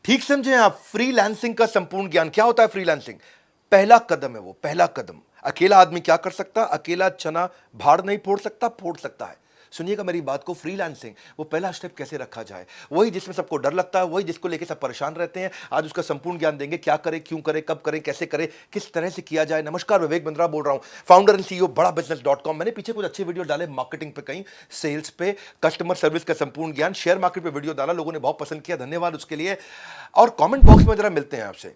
ठीक समझे आप, फ्रीलांसिंग का संपूर्ण ज्ञान क्या होता है। फ्रीलांसिंग पहला कदम है, वो पहला कदम। अकेला आदमी क्या कर सकता है, अकेला चना भाड़ नहीं फोड़ सकता है। सुनिएगा मेरी बात को, फ्रीलांसिंग वो पहला स्टेप कैसे रखा जाए, वही जिसमें सबको डर लगता है, वही जिसको लेके सब परेशान रहते हैं। आज उसका संपूर्ण ज्ञान देंगे, क्या करें, क्यों करें, कब करें, कैसे करें, किस तरह से किया जाए। नमस्कार, विवेक बिंद्रा बोल रहा हूं, फाउंडर एंड सीईओ बड़ा बिजनेस.com। मैंने पीछे कुछ अच्छे वीडियो डाले मार्केटिंग पे, कहीं सेल्स पे, कस्टमर सर्विस का संपूर्ण ज्ञान, शेयर मार्केट पे वीडियो डाला, लोगों ने बहुत पसंद किया, धन्यवाद उसके लिए। और कमेंट बॉक्स में जरा मिलते हैं आपसे,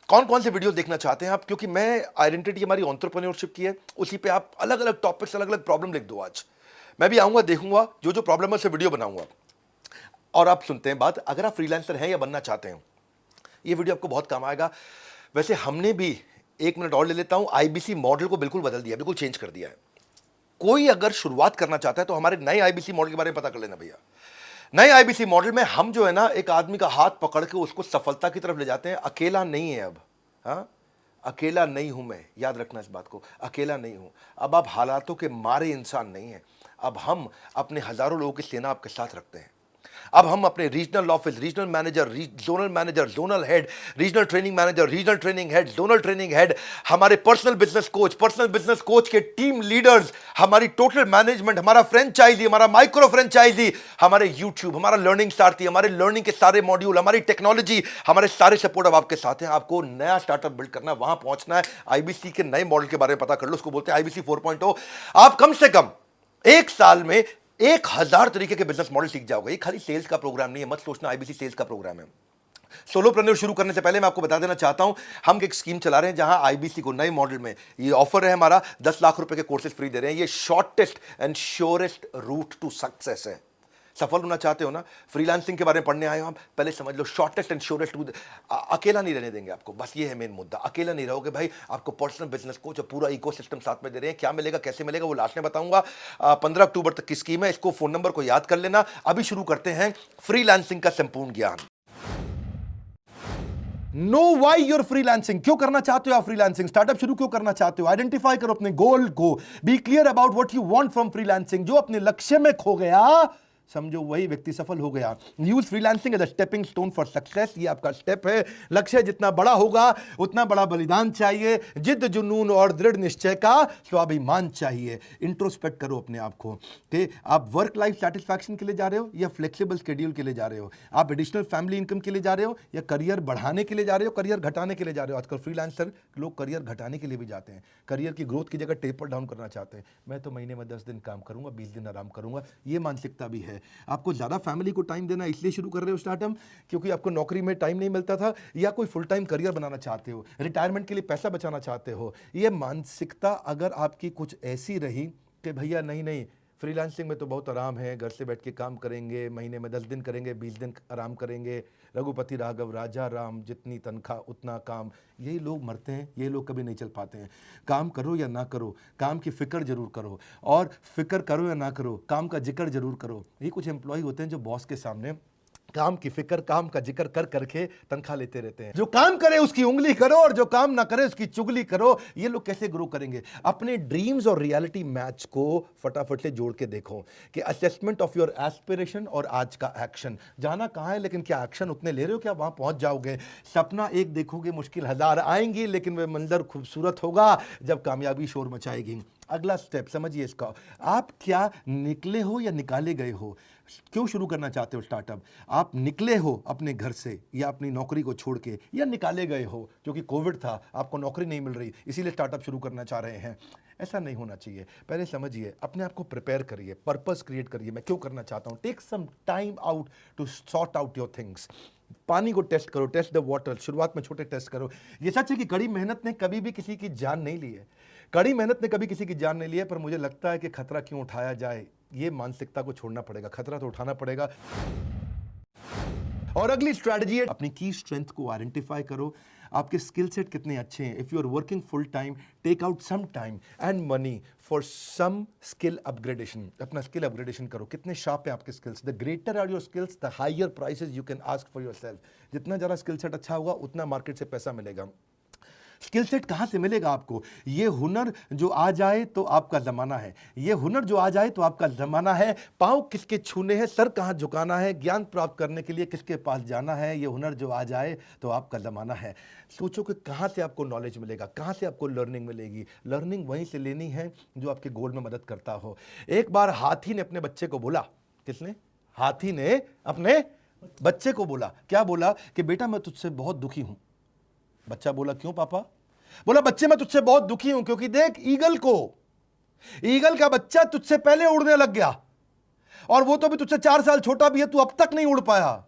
कौन कौन से वीडियो देखना चाहते हैं आप, क्योंकि मैं आइडेंटिटी हमारी एंटरप्रेन्योरशिप की है, उसी पे आप अलग अलग टॉपिक्स, अलग अलग प्रॉब्लम लिख दो। आज मैं भी आऊंगा, देखूंगा जो जो प्रॉब्लम है, उससे वीडियो बनाऊंगा। और आप सुनते हैं बात, अगर आप फ्रीलांसर हैं या बनना चाहते हैं, ये वीडियो आपको बहुत काम आएगा। वैसे हमने भी, एक मिनट और ले लेता हूं, आईबीसी मॉडल को बिल्कुल बदल दिया, बिल्कुल चेंज कर दिया है। कोई अगर शुरुआत करना चाहता है तो हमारे नए आईबीसी मॉडल के बारे में पता कर लेना भैया। नए आईबीसी मॉडल में हम जो है ना, एक आदमी का हाथ पकड़ के उसको सफलता की तरफ ले जाते हैं। अकेला नहीं है अब, हाँ, अकेला नहीं हूं मैं, याद रखना इस बात को, अकेला नहीं हूं। अब आप हालातों के मारे इंसान नहीं हैं। अब हम अपने हजारों लोगों की सेना आपके साथ रखते हैं। अब हम अपने regional office, regional manager, zonal head, regional training manager, regional training head, zonal training head, हमारे पर्सनल बिजनेस कोच के टीम लीडर्स, हमारी टोटल मैनेजमेंट, हमारा फ्रेंचाइजी, हमारा माइक्रो फ्रेंचाइजी, हमारे यूट्यूब, हमारा लर्निंग सारथी, हमारे लर्निंग के सारे मॉड्यूल, हमारी टेक्नोलॉजी, हमारे सारे सपोर्ट अब आपके साथ हैं। आपको नया स्टार्टअप बिल्ड करना है, वहां पहुंचना है। आईबीसी के नए मॉडल के बारे में पता कर लो, उसको बोलते हैं आईबीसी 4.0। आप कम से कम एक साल में 1000 तरीके के बिजनेस मॉडल सीख जाओगे। ये खाली सेल्स का प्रोग्राम नहीं है, मत सोचना आईबीसी सेल्स का प्रोग्राम है। सोलोप्रेन्योर शुरू करने से पहले मैं आपको बता देना चाहता हूं, हम एक स्कीम चला रहे हैं जहां आईबीसी को नए मॉडल में ये ऑफर है हमारा, 10 लाख रुपए के कोर्सेज फ्री दे रहे हैं। ये shortest and surest route to success है। सफल होना चाहते हो ना, फ्रीलांसिंग के बारे में पढ़ने आए हो, हम पहले समझ लो शॉर्टेस्ट एंड श्योरेस्ट रूट। अकेला नहीं रहने देंगे आपको, बस ये है मेन मुद्दा। अकेला नहीं रहोगे भाई, आपको पर्सनल बिजनेस कोच और पूरा इकोसिस्टम साथ में दे रहे हैं। क्या मिलेगा, कैसे मिलेगा, वो लास्ट में बताऊंगा। 15 अक्टूबर तक की स्कीम है, इसको फोन नंबर को याद कर लेना। अभी शुरू करते हैं फ्रीलांसिंग का संपूर्ण ज्ञान। नो वाई यूर फ्रीलांसिंग, क्यों करना चाहते हो आप फ्रीलांसिंग, स्टार्टअप शुरू क्यों करना चाहते हो, आइडेंटिफाई करो अपने गोल को, be clear about what you want from freelancing. जो अपने लक्ष्य में खो गया, समझो वही व्यक्ति सफल हो गया। Use freelancing as a stepping stone for success. ये आपका स्टेप है। लक्ष्य जितना बड़ा होगा उतना बड़ा बलिदान चाहिए, जिद जुनून और दृढ़ निश्चय का स्वाभिमान चाहिए। इंट्रोस्पेक्ट करो अपने आप को कि आप वर्क लाइफ सेटिस्फैक्शन के लिए जा रहे हो या फ्लेक्सिबल शेड्यूल के लिए जा रहे हो, आप एडिशनल फैमिली इनकम के लिए जा रहे हो या करियर बढ़ाने के लिए जा रहे हो, करियर घटाने के लिए जा रहे हो। आजकल फ्रीलांसर लोग करियर घटाने के लिए भी जाते हैं, करियर की ग्रोथ की जगह टेपर डाउन करना चाहते हैं। मैं तो महीने में 10 दिन काम करूंगा, 20 दिन आराम करूंगा, ये मानसिकता भी है। आपको ज्यादा फैमिली को टाइम देना इसलिए शुरू कर रहे हो स्टार्टअप क्योंकि आपको नौकरी में टाइम नहीं मिलता था, या कोई फुल टाइम करियर बनाना चाहते हो, रिटायरमेंट के लिए पैसा बचाना चाहते हो। ये मानसिकता अगर आपकी कुछ ऐसी रही कि भैया नहीं नहीं, फ्रीलांसिंग में तो बहुत आराम है, घर से बैठ के काम करेंगे, महीने में 10 दिन करेंगे, 20 दिन आराम करेंगे, रघुपति राघव राजा राम, जितनी तनख्वाह उतना काम, यही लोग मरते हैं, ये लोग कभी नहीं चल पाते हैं। काम करो या ना करो, काम की फिक्र जरूर करो, और फिक्र करो या ना करो, काम का जिक्र जरूर करो। ये कुछ एम्प्लॉय होते हैं जो बॉस के सामने काम की फिक्र, काम का जिक्र कर करके तनख्वाह लेते रहते हैं। जो काम करे उसकी उंगली करो और जो काम ना करे उसकी चुगली करो। ये लोग कैसे ग्रो करेंगे? अपने ड्रीम्स और रियलिटी मैच को फटाफट से जोड़ के देखो कि असेसमेंट ऑफ योर एस्पिरेशन और आज का एक्शन, जाना कहां है लेकिन क्या एक्शन उतने ले रहे हो, क्या वहां पहुंच जाओगे? सपना एक देखोगे, मुश्किल 1000 आएंगी, लेकिन वह मंजर खूबसूरत होगा जब कामयाबी शोर मचाएगी। अगला स्टेप समझिए इसका, आप क्या निकले हो या निकाले गए हो? क्यों शुरू करना चाहते हो स्टार्टअप? आप निकले हो अपने घर से या अपनी नौकरी को छोड़ के, या निकाले गए हो क्योंकि कोविड था, आपको नौकरी नहीं मिल रही, इसीलिए स्टार्टअप शुरू करना चाह रहे हैं? ऐसा नहीं होना चाहिए। पहले समझिए, अपने आप को प्रिपेयर करिए, पर्पस क्रिएट करिए, मैं क्यों करना चाहता हूं। Take some time out to sort out your things. पानी को टेस्ट करो, टेस्ट द वाटर। शुरुआत में छोटे टेस्ट करो। ये सच है कि कड़ी मेहनत ने कभी भी किसी की जान नहीं ली है, कड़ी मेहनत ने कभी किसी की जान नहीं ली है, पर मुझे लगता है कि खतरा क्यों उठाया जाए, ये मानसिकता को छोड़ना पड़ेगा। खतरा तो उठाना पड़ेगा। और अगली स्ट्रैटेजी है, अपनी की स्ट्रेंथ को आइडेंटिफाई करो। आपके स्किल सेट कितने अच्छे हैं। If you are working full time, take out some time and money for some skill upgradation. अपना स्किल अपग्रेडेशन करो। कितने शार्प है आपके skills? The greater are your skills, the higher prices you can ask for yourself. जितना ज़्यादा skill set अच्छा होगा उतना मार्केट से पैसा मिलेगा। स्किल सेट कहाँ से मिलेगा आपको? ये हुनर जो आ जाए तो आपका ज़माना है, ये हुनर जो आ जाए तो आपका ज़माना है। पाँव किसके छूने हैं, सर कहाँ झुकाना है, ज्ञान प्राप्त करने के लिए किसके पास जाना है, ये हुनर जो आ जाए तो आपका ज़माना है। सोचो कि कहाँ से आपको नॉलेज मिलेगा, कहाँ से आपको लर्निंग मिलेगी। लर्निंग वहीं से लेनी है जो आपके गोल में मदद करता हो। एक बार हाथी ने अपने बच्चे को बोला, किसने? हाथी ने अपने बच्चे को बोला, क्या बोला? कि बेटा मैं तुझसे बहुत दुखी हूं। बच्चा बोला, क्यों पापा? बोला, बच्चे मैं तुझसे बहुत दुखी हूं क्योंकि देख ईगल का बच्चा तुझसे पहले उड़ने लग गया और वो तो भी तुझसे 4 साल छोटा भी है, तू अब तक नहीं उड़ पाया।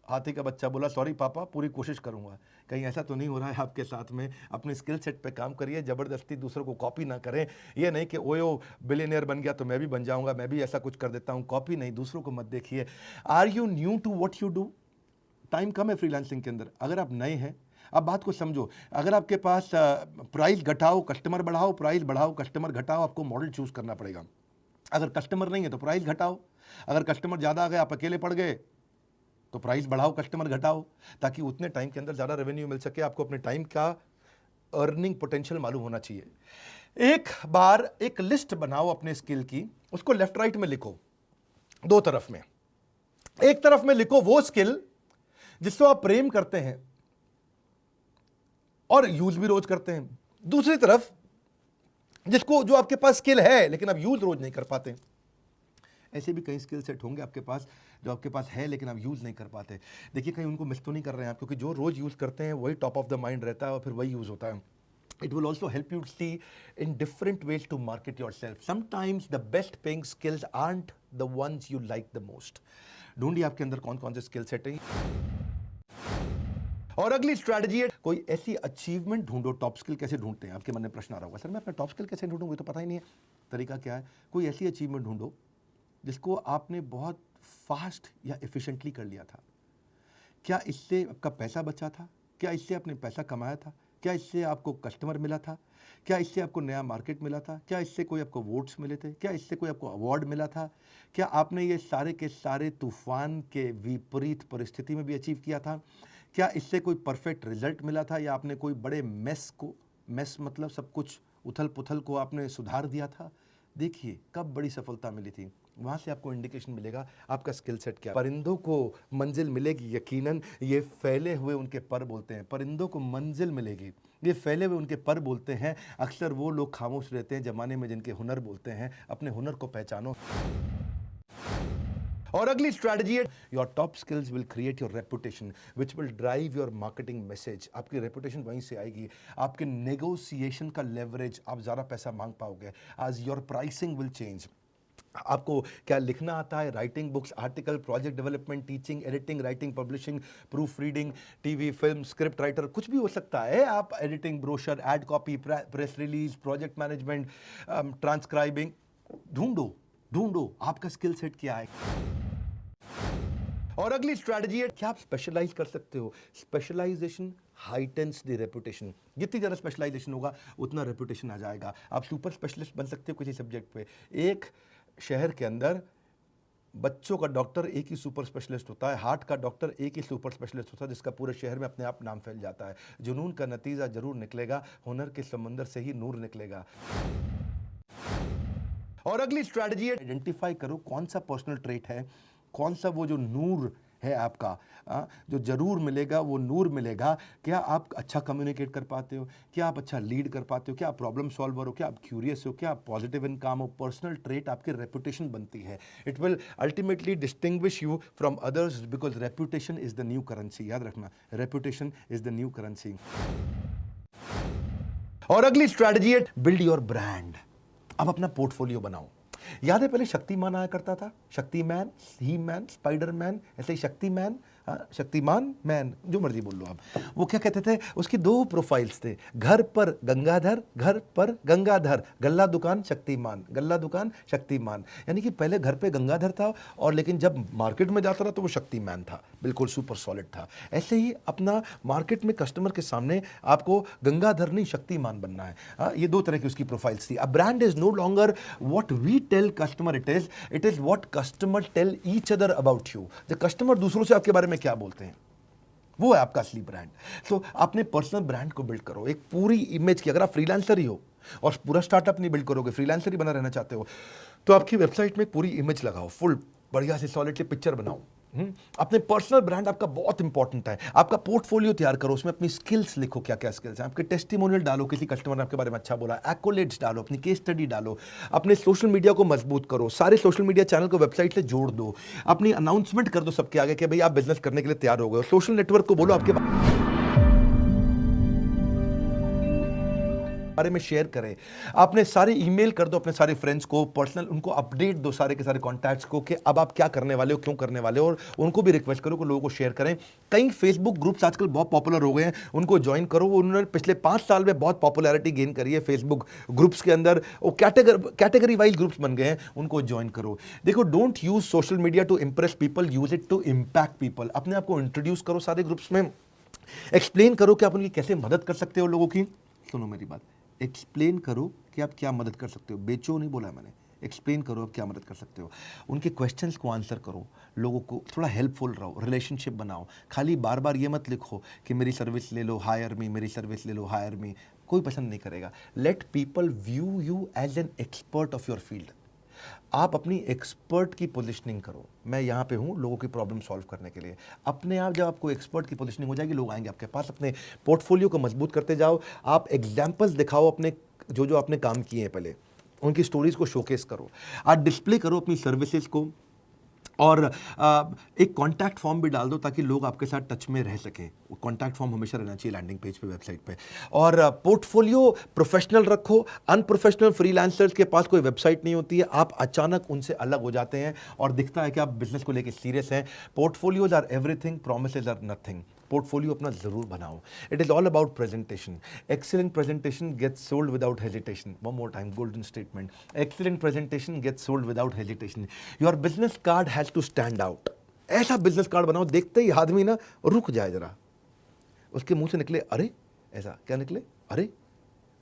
हाथी का बच्चा बोला, सॉरी पापा, पूरी कोशिश करूंगा। कहीं ऐसा तो नहीं हो रहा है आपके साथ में? अपने स्किल सेट पे काम करिए, जबरदस्ती दूसरों को कॉपी ना करें। ये नहीं कि ओयो बिलियनियर बन गया तो मैं भी बन जाऊंगा, मैं भी ऐसा कुछ कर देता हूं। कॉपी नहीं, दूसरों को मत देखिए। Are you new to what you do? Time कम है फ्रीलांसिंग के अंदर। अगर आप नए हैं, अब बात को समझो, अगर आपके पास प्राइस घटाओ कस्टमर बढ़ाओ, प्राइस बढ़ाओ कस्टमर घटाओ, आपको मॉडल चूज करना पड़ेगा। अगर कस्टमर नहीं है तो प्राइस घटाओ, अगर कस्टमर ज़्यादा आ गए, आप अकेले पड़ गए, तो प्राइस बढ़ाओ कस्टमर घटाओ, ताकि उतने टाइम के अंदर ज़्यादा रेवेन्यू मिल सके। आपको अपने टाइम का अर्निंग पोटेंशियल मालूम होना चाहिए। एक बार एक लिस्ट बनाओ अपने स्किल की, उसको लेफ्ट राइट में लिखो, 2 तरफ में। एक तरफ में लिखो वो स्किल जिसको आप प्रेम करते हैं और यूज भी रोज करते हैं। दूसरी तरफ जो आपके पास स्किल है लेकिन आप यूज रोज नहीं कर पाते। ऐसे भी कई स्किल सेट होंगे आपके पास जो आपके पास है लेकिन आप यूज नहीं कर पाते। देखिए, कहीं उनको मिस तो नहीं कर रहे हैं आप, क्योंकि जो रोज यूज करते हैं वही टॉप ऑफ द माइंड रहता है और फिर वही यूज होता है। It will also help you see in different ways to market yourself. Sometimes the best paying skills aren't the ones you like the most. ढूंढिए आपके अंदर कौन कौन से स्किल सेट हैं। और अगली स्ट्रैटेजी है, कोई ऐसी अचीवमेंट ढूंढो। टॉप स्किल कैसे ढूंढते हैं? आपके मन में प्रश्न आ रहा होगा, सर मैं अपना टॉप स्किल कैसे ढूंढूंगा, तो पता ही नहीं है। तरीका क्या है? कोई ऐसी अचीवमेंट ढूंढो जिसको आपने बहुत फास्ट या एफिशिएंटली कर लिया था। क्या इससे आपका पैसा बचा था? क्या इससे आपने पैसा कमाया था? क्या इससे आपको कस्टमर मिला था? क्या इससे आपको नया मार्केट मिला था? क्या इससे कोई आपको वोट्स मिले थे? क्या इससे कोई आपको अवार्ड मिला था? क्या आपने ये सारे के सारे तूफान के विपरीत परिस्थिति में भी अचीव किया था? क्या इससे कोई परफेक्ट रिजल्ट मिला था? या आपने कोई बड़े मेस मतलब सब कुछ उथल पुथल को आपने सुधार दिया था? देखिए कब बड़ी सफलता मिली थी, वहाँ से आपको इंडिकेशन मिलेगा आपका स्किल सेट क्या है। परिंदों को मंजिल मिलेगी यकीनन, ये फैले हुए उनके पर बोलते हैं। परिंदों को मंजिल मिलेगी, ये फैले हुए उनके पर बोलते हैं। अक्सर वो लोग खामोश रहते हैं जमाने में जिनके हुनर बोलते हैं। अपने हुनर को पहचानो। और अगली स्ट्रैटेजी है, your top skills will create your reputation which will drive your marketing message. आपकी रेपुटेशन वहीं से आएगी। आपके नेगोशिएशन का लेवरेज, आप ज़्यादा पैसा मांग पाओगे। आज योर प्राइसिंग विल चेंज। आपको क्या लिखना आता है? Writing books, article, project development, teaching, editing, writing, publishing, proof reading, TV, film, script writer, कुछ भी हो सकता है। आप editing, brochure, ad copy, press release, project management, transcribing, ढूंढो आपका स्किल सेट क्या है। और अगली स्ट्रैटेजी है, क्या आप स्पेशलाइज कर सकते हो? Specialization heightens the reputation. जितनी ज़्यादा स्पेशलाइजेशन होगा उतना रेपुटेशन आ जाएगा। आप सुपर स्पेशलिस्ट बन सकते हो किसी सब्जेक्ट पे। एक शहर के अंदर बच्चों का डॉक्टर एक ही सुपर स्पेशलिस्ट होता है, हार्ट का डॉक्टर एक ही सुपर स्पेशलिस्ट होता है, जिसका पूरे शहर में अपने आप नाम फैल जाता है। जुनून का नतीजा जरूर निकलेगा, हुनर के समंदर से ही नूर निकलेगा। और अगली स्ट्रैटेजी है, आइडेंटिफाई करो कौन सा पर्सनल ट्रेट है, कौन सा वो जो नूर है आपका, जो जरूर मिलेगा वो नूर मिलेगा। क्या आप अच्छा कम्युनिकेट कर पाते हो? क्या आप अच्छा लीड कर पाते हो? क्या आप प्रॉब्लम सॉल्वर हो? क्या आप क्यूरियस हो? क्या आप पॉजिटिव इन काम हो? पर्सनल ट्रेट आपकी रेपुटेशन बनती है। It will ultimately distinguish you from others because reputation is the new currency. याद रखना, reputation is the new currency. और अगली स्ट्रैटेजी है, बिल्ड योर ब्रांड। अब अपना पोर्टफोलियो बनाओ। याद है पहले शक्तिमान आया करता था, शक्तिमैन, ही मैन, स्पाइडरमैन, ऐसे ही शक्तिमान, मैन, जो मर्जी बोल लो आप। वो क्या कहते थे, उसकी 2 प्रोफाइल्स थे, घर पर गंगाधर, घर पर गंगाधर, गल्ला दुकान शक्तिमान, गल्ला दुकान शक्तिमान। यानी कि पहले घर पे गंगाधर था और लेकिन जब मार्केट में जाता रहा तो वो शक्तिमान था, बिल्कुल सुपर सॉलिड था। ऐसे ही अपना मार्केट में कस्टमर के सामने आपको गंगाधर नहीं शक्तिमान बनना है। ये 2 तरह की उसकी प्रोफाइल्स थी। A brand is no longer what we tell customer, it is what customer tell each other about you. जो कस्टमर दूसरों से आपके बारे में क्या बोलते हैं, वो है आपका असली ब्रांड। सो अपने पर्सनल ब्रांड को बिल्ड करो, एक पूरी इमेज की। अगर आप फ्रीलांसर ही हो और पूरा स्टार्टअप नहीं बिल्ड करोगे, फ्रीलांसर ही बना रहना चाहते हो, तो आपकी वेबसाइट में पूरी इमेज लगाओ, फुल बढ़िया से सॉलिड पिक्चर बनाओ। अपने पर्सनल ब्रांड आपका बहुत इंपॉर्टेंट है। आपका पोर्टफोलियो तैयार करो, उसमें अपनी स्किल्स लिखो, क्या क्या स्किल्स हैं आपके। टेस्टिमोनियल डालो, किसी कस्टमर ने आपके बारे में अच्छा बोला, एक्कोलेट्स डालो, अपनी केस स्टडी डालो। अपने सोशल मीडिया को मजबूत करो, सारे सोशल मीडिया चैनल को वेबसाइट से जोड़ दो। अपनी अनाउंसमेंट कर दो सबके आगे कि भाई आप बिजनेस करने के लिए तैयार हो गए। सोशल नेटवर्क को बोलो आपके बारे में शेयर करें। आपने सारे ईमेल कर दो अपने सारे फ्रेंड्स को, पर्सनल उनको अपडेट दो सारे के सारे कॉन्टैक्ट्स को कि अब आप क्या करने वाले हो, क्यों करने वाले हो, और उनको भी रिक्वेस्ट करो कि लोगों को शेयर करें। कई फेसबुक ग्रुप्स आजकल बहुत पॉपुलर हो गए हैं, उनको ज्वाइन करो। उन्होंने पिछले 5 साल में बहुत पॉपुलैरिटी गेन करी है फेसबुक ग्रुप्स के अंदर। वो कैटेगरी वाइज ग्रुप्स बन गए हैं, उनको ज्वाइन करो। देखो, don't use social media to impress people, use it to impact people. अपने आप को इंट्रोड्यूस करो सारे ग्रुप्स में, एक्सप्लेन करो कि आप उनकी कैसे मदद कर सकते हो लोगों की। सुनो मेरी बात, एक्सप्लेन करो कि आप क्या मदद कर सकते हो। बेचो नहीं बोला मैंने, एक्सप्लेन करो आप क्या मदद कर सकते हो। उनके क्वेश्चंस को आंसर करो, लोगों को थोड़ा हेल्पफुल रहो, रिलेशनशिप बनाओ। खाली बार बार ये मत लिखो कि मेरी सर्विस ले लो, हायर मी, मेरी सर्विस ले लो, हायर मी। कोई पसंद नहीं करेगा। Let people view you as an expert of your field. आप अपनी एक्सपर्ट की पोजीशनिंग करो, मैं यहाँ पे हूँ लोगों की प्रॉब्लम सॉल्व करने के लिए। अपने आप जब आपको एक्सपर्ट की पोजीशनिंग हो जाएगी, लोग आएंगे आपके पास। अपने पोर्टफोलियो को मजबूत करते जाओ। आप एग्जाम्पल्स दिखाओ अपने, जो जो आपने काम किए हैं पहले, उनकी स्टोरीज को शोकेस करो। आप डिस्प्ले करो अपनी सर्विसेज को, और एक कॉन्टैक्ट फॉर्म भी डाल दो ताकि लोग आपके साथ टच में रह सकें। कॉन्टैक्ट फॉर्म हमेशा रहना चाहिए लैंडिंग पेज पे, वेबसाइट पे। और पोर्टफोलियो प्रोफेशनल रखो। अनप्रोफेशनल फ्रीलांसर्स के पास कोई वेबसाइट नहीं होती है, आप अचानक उनसे अलग हो जाते हैं और दिखता है कि आप बिजनेस को लेकर सीरियस हैं। Portfolios are everything, promises are nothing. Portfolio अपना जरूर बनाओ। It is all about presentation. Excellent presentation gets sold without hesitation. One more time, golden statement. Excellent presentation gets sold without hesitation. Your business card has to stand out. ऐसा business card बनाओ देखते ही आदमी ना रुक जाए जरा, उसके मुंह से निकले अरे, ऐसा क्या निकले अरे।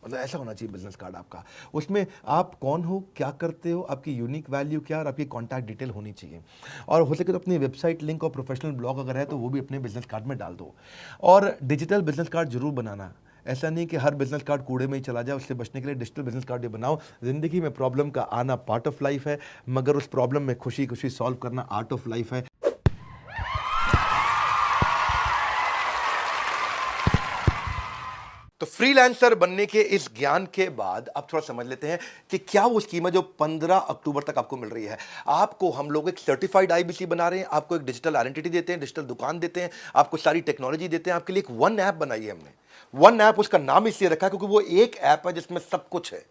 मतलब ऐसा होना चाहिए बिजनेस कार्ड आपका। उसमें आप कौन हो, क्या करते हो, आपकी यूनिक वैल्यू क्या, और आपकी कॉन्टैक्ट डिटेल होनी चाहिए। और हो सके तो अपनी वेबसाइट लिंक और प्रोफेशनल ब्लॉग अगर है तो वो भी अपने बिजनेस कार्ड में डाल दो। और डिजिटल बिजनेस कार्ड जरूर बनाना। ऐसा नहीं कि हर बिजनेस कार्ड कूड़े में ही चला जाए। उससे बचने के लिए डिजिटल बिजनेस कार्ड भी बनाओ। जिंदगी में प्रॉब्लम का आना पार्ट ऑफ लाइफ है, मगर उस प्रॉब्लम में खुशी खुशी सॉल्व करना आर्ट ऑफ लाइफ है। तो फ्रीलांसर बनने के इस ज्ञान के बाद अब थोड़ा समझ लेते हैं कि क्या वो स्कीम है जो 15 अक्टूबर तक आपको मिल रही है। आपको हम लोग एक सर्टिफाइड आईबीसी बना रहे हैं, आपको एक डिजिटल आइडेंटिटी देते हैं, डिजिटल दुकान देते हैं, आपको सारी टेक्नोलॉजी देते हैं। आपके लिए एक वन ऐप बनाई है हमने। वन ऐप, उसका नाम इसलिए रखा है क्योंकि वो एक ऐप है जिसमें सब कुछ है।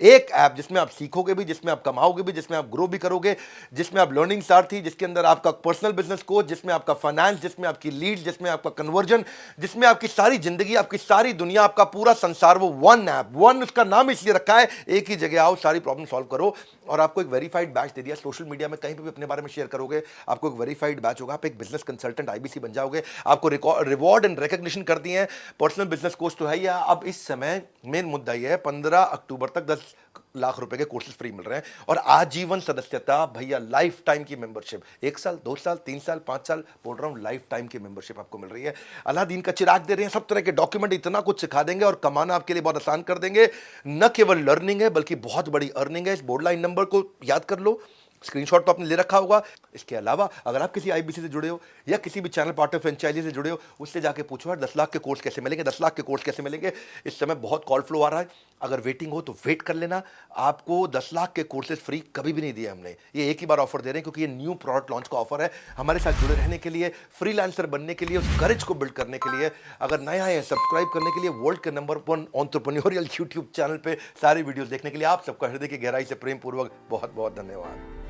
एक ऐप जिसमें आप सीखोगे भी, जिसमें आप कमाओगे भी, जिसमें आप ग्रो भी करोगे, जिसमें आप लर्निंग सारथी, जिसके अंदर आपका पर्सनल बिजनेस कोच, जिसमें आपका फाइनेंस, जिसमें आपकी लीड, जिसमें आपका कन्वर्जन, जिसमें आपकी सारी जिंदगी, आपकी सारी दुनिया, आपका पूरा संसार, वो वन ऐप। वन उसका नाम इसलिए रखा है, एक ही जगह आओ, सारी प्रॉब्लम सॉल्व करो। और आपको एक वेरीफाइड बैच दे दिया। सोशल मीडिया में कहीं पे भी अपने बारे में शेयर करोगे, आपको एक वेरीफाइड बैच होगा। आप एक बिजनेस कंसल्टेंट आईबीसी बन जाओगे। आपको रिवॉर्ड एंड रिकॉग्निशन कर दिए हैं। पर्सनल बिजनेस कोच तो है ही। अब इस समय मेन मुद्दा यह है, 15 अक्टूबर तक 10 लाख रुपए के कोर्सेज फ्री मिल रहे हैं और आजीवन सदस्यता भैया, लाइफ टाइम की मेंबरशिप। 1 साल, 2 साल, 3 साल, 5 साल, बोल रहा हूं, लाइफ टाइम की मेंबरशिप आपको मिल रही है। अलादीन का चिराग दे रहे हैं, सब तरह के डॉक्यूमेंट, इतना कुछ सिखा देंगे और कमाना आपके लिए बहुत आसान कर देंगे। न केवल लर्निंग है बल्कि बहुत बड़ी अर्निंग है। इस बोर्डलाइन नंबर को याद कर लो, स्क्रीनशॉट तो आपने ले रखा होगा। इसके अलावा अगर आप किसी आईबीसी से जुड़े हो या किसी भी चैनल पार्टनर फ्रेंचाइजी से जुड़े हो, उससे जाके पूछो यार 10 लाख के कोर्स कैसे मिलेंगे, 10 लाख के कोर्स कैसे मिलेंगे। इस समय बहुत कॉल फ्लो आ रहा है, अगर वेटिंग हो तो वेट कर लेना। आपको 10 लाख के कोर्सेज फ्री कभी भी नहीं दिए हमने, ये एक ही बार ऑफर दे रहे हैं क्योंकि ये न्यू प्रोडक्ट लॉन्च का ऑफर है। हमारे साथ जुड़े रहने के लिए, फ्रीलांसर बनने के लिए, उस करेज को बिल्ड करने के लिए, अगर नया है सब्सक्राइब करने के लिए वर्ल्ड के नंबर 1 एंटरप्रेन्योरियल यूट्यूब चैनल पे सारी वीडियोस देखने के लिए आप सबका हृदय की गहराई से प्रेम पूर्वक बहुत बहुत धन्यवाद।